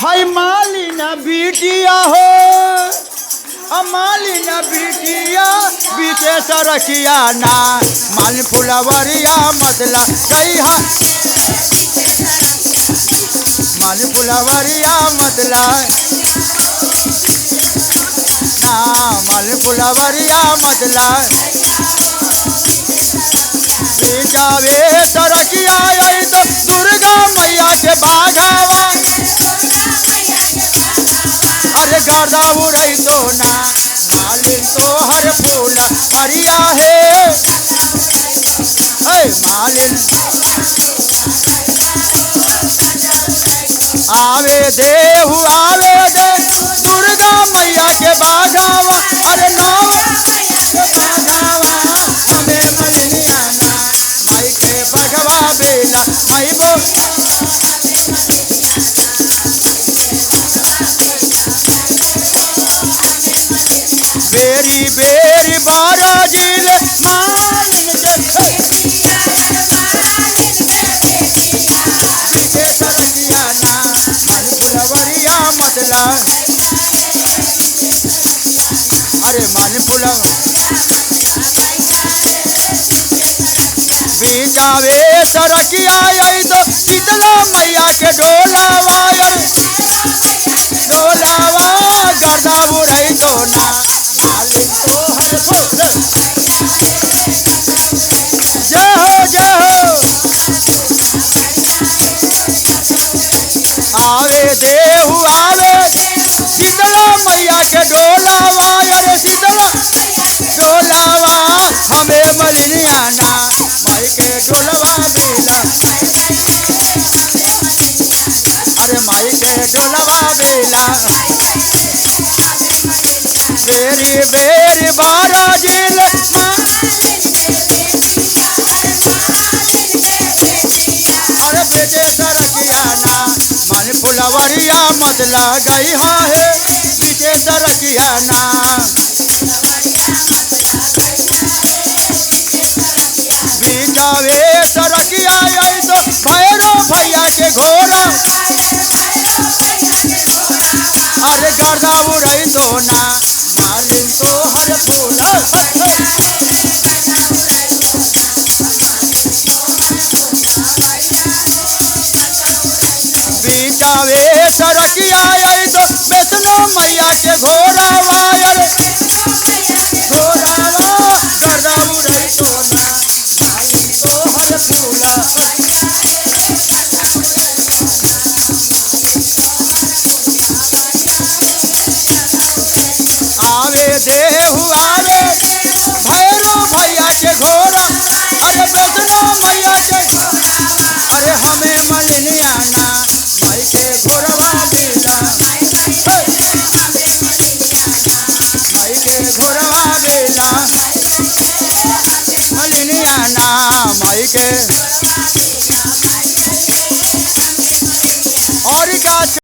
हाय मालिना बिटिया हो मालिना बिटिया बीचे सरकिया ना माल फुलवरिया मतला गई हा माल फुलवरिया मतला ना माल फुलवरिया मतला जावे सरकिया आई तो दुर्गा मैया के बाघावा अरे गर्दा उड़ई तो ना मालिन तो हर फूल हरिया है मालिन आवे देहु आवे दे दुर्गा मैया के बाघावा अरे नाव के बाघावा हमें मलिनिया ना माई के बघवा बेला माई बो बेरी बेरी बारा जिल मालिन बीचे सरकिया ना माल फुलवरिया मतला अरे माल फुलव बीचावे सरकिया आई तो शीतला मैया के डोलावा डोलावा गर्दा उड़ई तो ना मालिन तो हर फूल जय हो आवे देहु आवे शीतला मैया के डोलावा अरे शीतला डोलावा हमें मलिनिया ना माई के डोलवा बेला अरे माई के डोलवा बेला बेरी बेरी बारा जिल अरे बेटे सरकिया ना माल फुलवरिया मतला गई हा है बीचे सरकिया ना बीचावे सरकिया आई तो भैरो भैया के घोड़ा अरे गर्दा उड़ई तो ना मालिन तो हर फूल बीचावे सरकिया आई तो वैष्णो मैया के घोड़ा वायर घोड़ा गर्दा उड़ई तो ना मालिन तो हर फूल आवे देहु आवे भैरो भैया के घोड़ा अरे वैष्णो मैया के अरे हमें मलिनिया ना माई के घोरवा बेला माई के घोरवा बेला मलिनिया ना माई के और का